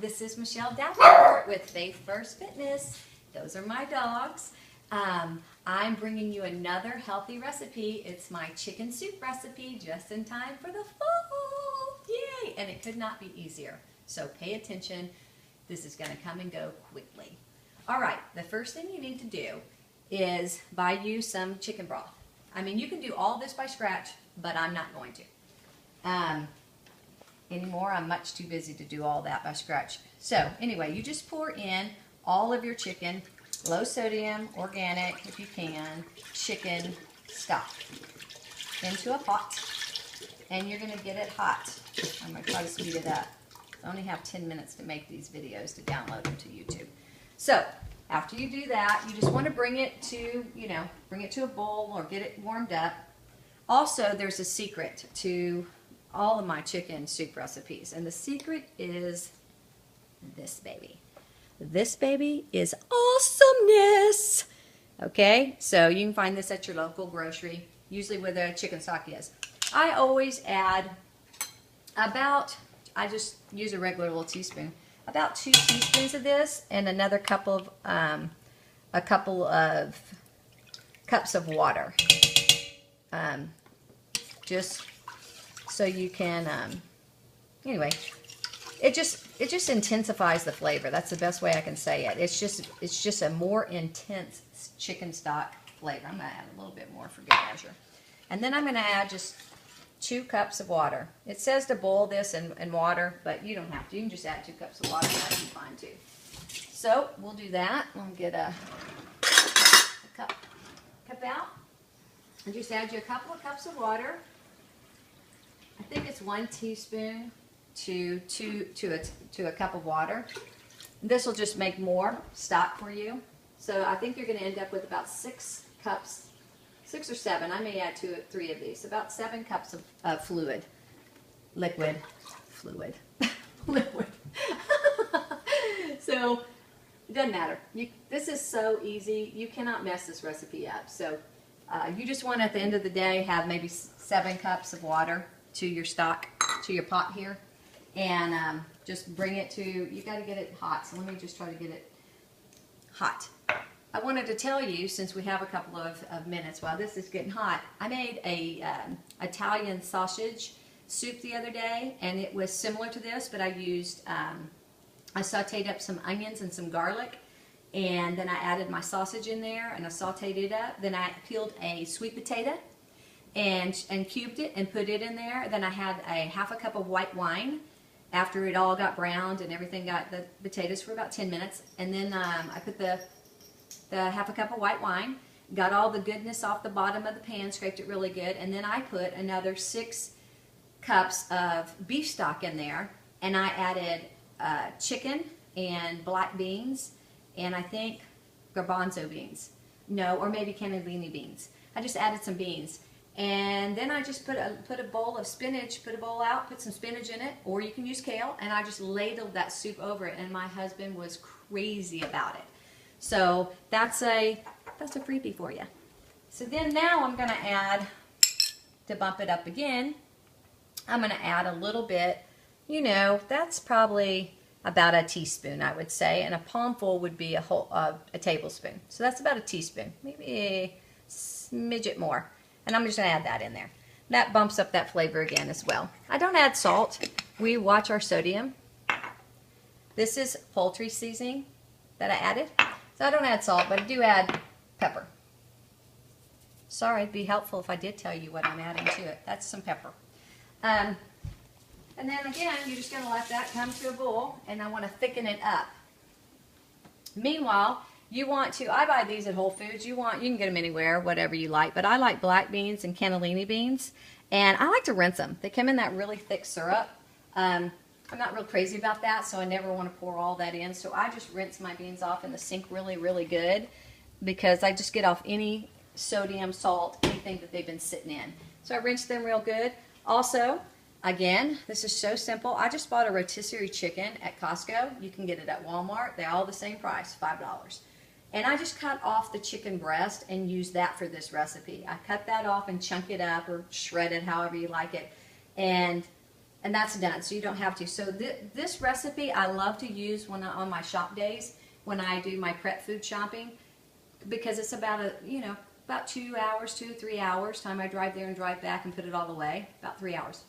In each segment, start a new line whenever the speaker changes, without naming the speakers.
This is Michelle Davenport with Faith First Fitness. Those are my dogs. I'm bringing you another healthy recipe. It's my chicken soup recipe just in time for the fall. Yay! And it could not be easier. So pay attention. This is going to come and go quickly. All right, the first thing you need to do is buy you some chicken broth. I mean, you can do all this by scratch, but I'm not going to. Anymore, I'm much too busy to do all that by scratch. So anyway, you just pour in all of your chicken, low sodium, organic, if you can, chicken stock into a pot, and you're going to get it hot. I'm going to try to speed it up. I only have 10 minutes to make these videos to download them to YouTube. So after you do that, you just want to bring it to, bring it to a bowl or get it warmed up. Also, there's a secret to all of my chicken soup recipes, and the secret is this baby. This baby is awesomeness. Okay, so you can find this at your local grocery, usually where the chicken stock is. I always add I just use a regular little teaspoon, about 2 teaspoons of this, and another couple of a couple of cups of water, just so you can, anyway, it just intensifies the flavor. That's the best way I can say it. It's just a more intense chicken stock flavor. I'm going to add a little bit more for good measure. And then I'm going to add just 2 cups of water. It says to boil this in water, but you don't have to. You can just add 2 cups of water. That'll be fine too. So we'll do that. I'll get a cup out. And just add you a couple of cups of water. I think it's 1 teaspoon to a cup of water. This will just make more stock for you. So I think you're going to end up with about 6 cups, 6 or 7. I may add 2 or 3 of these. About 7 cups of liquid. So it doesn't matter. This is so easy. You cannot mess this recipe up. So you just want, at the end of the day, have maybe 7 cups of water to your stock, to your pot here, and just bring it to, you got to get it hot, so let me just try to get it hot. I wanted to tell you, since we have a couple of minutes while this is getting hot, I made a Italian sausage soup the other day, and it was similar to this, but I used, I sauteed up some onions and some garlic, and then I added my sausage in there, and I sauteed it up. Then I peeled a sweet potato, and cubed it and put it in there. Then I had a half a cup of white wine after it all got browned and everything got the potatoes for about 10 minutes. And then I put the half a cup of white wine, got all the goodness off the bottom of the pan, scraped it really good, and then I put another 6 cups of beef stock in there, and I added chicken and black beans, and I think garbanzo beans. No, or maybe cannellini beans. I just added some beans. And then I just put a bowl of spinach, put a bowl out, put some spinach in it, or you can use kale, and I just ladled that soup over it, and my husband was crazy about it. So that's a freebie for you. So then now I'm going to add, to bump it up again, I'm going to add a little bit, that's probably about a teaspoon, I would say, and a palmful would be a tablespoon. So that's about a teaspoon, maybe a smidget more. And I'm just going to add that in there. That bumps up that flavor again as well. I don't add salt. We watch our sodium. This is poultry seasoning that I added. So I don't add salt, but I do add pepper. Sorry, it'd be helpful if I did tell you what I'm adding to it. That's some pepper. And then again, you're just going to let that come to a boil, and I want to thicken it up. Meanwhile, you want to, I buy these at Whole Foods. You can get them anywhere, whatever you like. But I like black beans and cannellini beans. And I like to rinse them. They come in that really thick syrup. I'm not real crazy about that, so I never want to pour all that in. So I just rinse my beans off in the sink really, really good, because I just get off any sodium, salt, anything that they've been sitting in. So I rinse them real good. Also, again, this is so simple. I just bought a rotisserie chicken at Costco. You can get it at Walmart. They're all the same price, $5. And I just cut off the chicken breast and use that for this recipe. I cut that off and chunk it up or shred it, however you like it. And And that's done, so you don't have to. So this recipe I love to use on my shop days when I do my prep food shopping, because it's about about 2 hours, 2 to 3 hours time I drive there and drive back and put it all away, about 3 hours.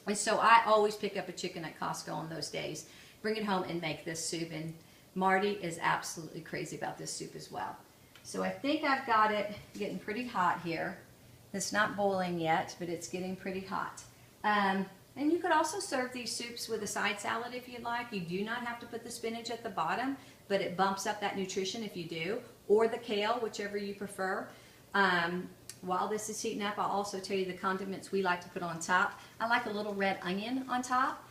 And so I always pick up a chicken at Costco on those days, bring it home and make this soup. And Marty is absolutely crazy about this soup as well. So I think I've got it getting pretty hot here. It's not boiling yet, but it's getting pretty hot. And you could also serve these soups with a side salad if you'd like. You do not have to put the spinach at the bottom, but it bumps up that nutrition if you do, or the kale, whichever you prefer. While this is heating up, I'll also tell you the condiments we like to put on top. I like a little red onion on top.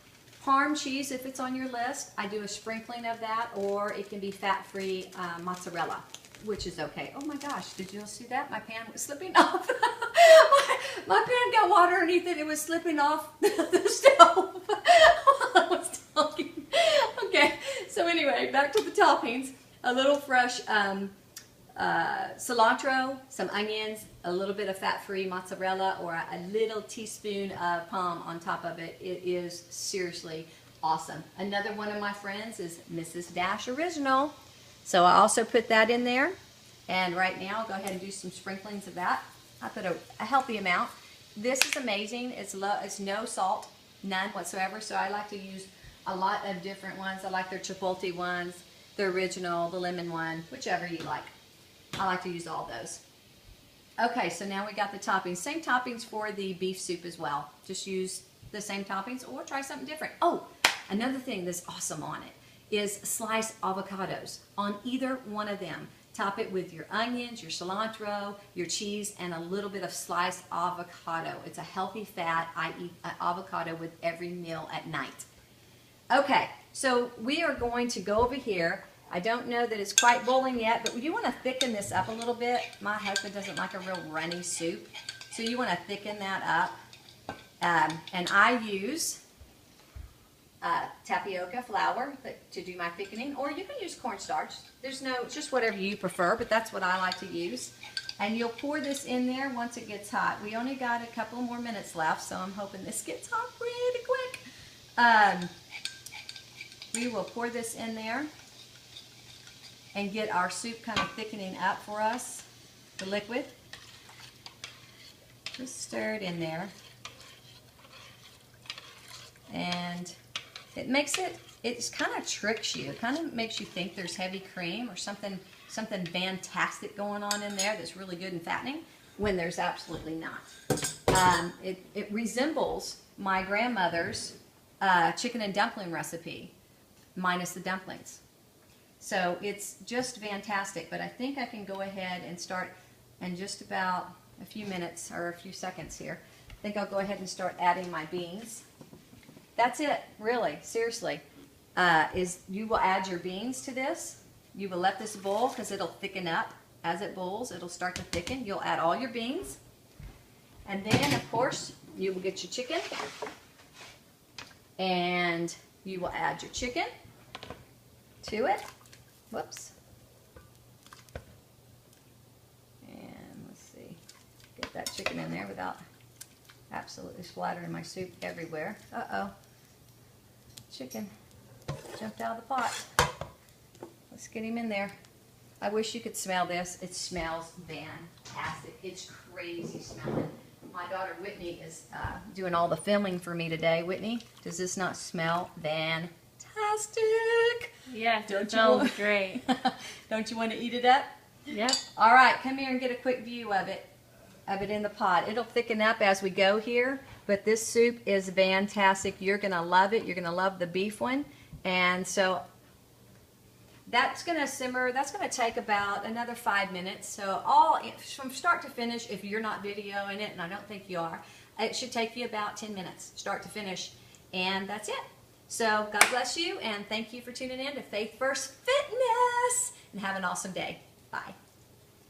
Parm cheese, if it's on your list, I do a sprinkling of that, or it can be fat-free mozzarella, which is okay. Oh my gosh, did you all see that? My pan was slipping off. my pan got water underneath it. It was slipping off the stove while I was talking. Okay, so anyway, back to the toppings. A little fresh cilantro, some onions, a little bit of fat-free mozzarella, or a little teaspoon of palm on top of it. It is seriously awesome. Another one of my friends is Mrs. Dash Original. So I also put that in there. And right now, I'll go ahead and do some sprinklings of that. I put a healthy amount. This is amazing. It's no salt, none whatsoever. So I like to use a lot of different ones. I like their chipotle ones, the original, the lemon one, whichever you like. I like to use all those. Okay, so now we got the toppings. Same toppings for the beef soup as well. Just use the same toppings or try something different. Oh, another thing that's awesome on it is sliced avocados on either one of them. Top it with your onions, your cilantro, your cheese, and a little bit of sliced avocado. It's a healthy fat. I eat avocado with every meal at night. Okay, so we are going to go over here. I don't know that it's quite boiling yet, but you want to thicken this up a little bit. My husband doesn't like a real runny soup, so you want to thicken that up. And I use tapioca flour to do my thickening, or you can use cornstarch. It's just whatever you prefer, but that's what I like to use. And you'll pour this in there once it gets hot. We only got a couple more minutes left, so I'm hoping this gets hot pretty quick. We will pour this in there and get our soup kind of thickening up for us, the liquid. Just stir it in there. And it kind of tricks you. It kind of makes you think there's heavy cream or something fantastic going on in there that's really good and fattening, when there's absolutely not. It resembles my grandmother's chicken and dumpling recipe, minus the dumplings. So it's just fantastic, but I think I can go ahead and start in just about a few minutes or a few seconds here. I think I'll go ahead and start adding my beans. That's it, really, seriously. You will add your beans to this. You will let this boil because it'll thicken up. As it boils, it'll start to thicken. You'll add all your beans. And then, of course, you will get your chicken. And you will add your chicken to it. Whoops. And let's see. Get that chicken in there without absolutely splattering my soup everywhere. Uh-oh. Chicken jumped out of the pot. Let's get him in there. I wish you could smell this. It smells fantastic. It's crazy smelling. My daughter Whitney is doing all the filming for me today. Whitney, does this not smell fantastic?
Yes, it smells great.
Don't you want to eat it up?
Yep.
All right, come here and get a quick view of it in the pot. It'll thicken up as we go here, but this soup is fantastic. You're going to love it. You're going to love the beef one. And so that's going to simmer. That's going to take about another 5 minutes. So from start to finish, if you're not videoing it, and I don't think you are, it should take you about 10 minutes, start to finish. And that's it. So God bless you, and thank you for tuning in to Faith First Fitness, and have an awesome day. Bye.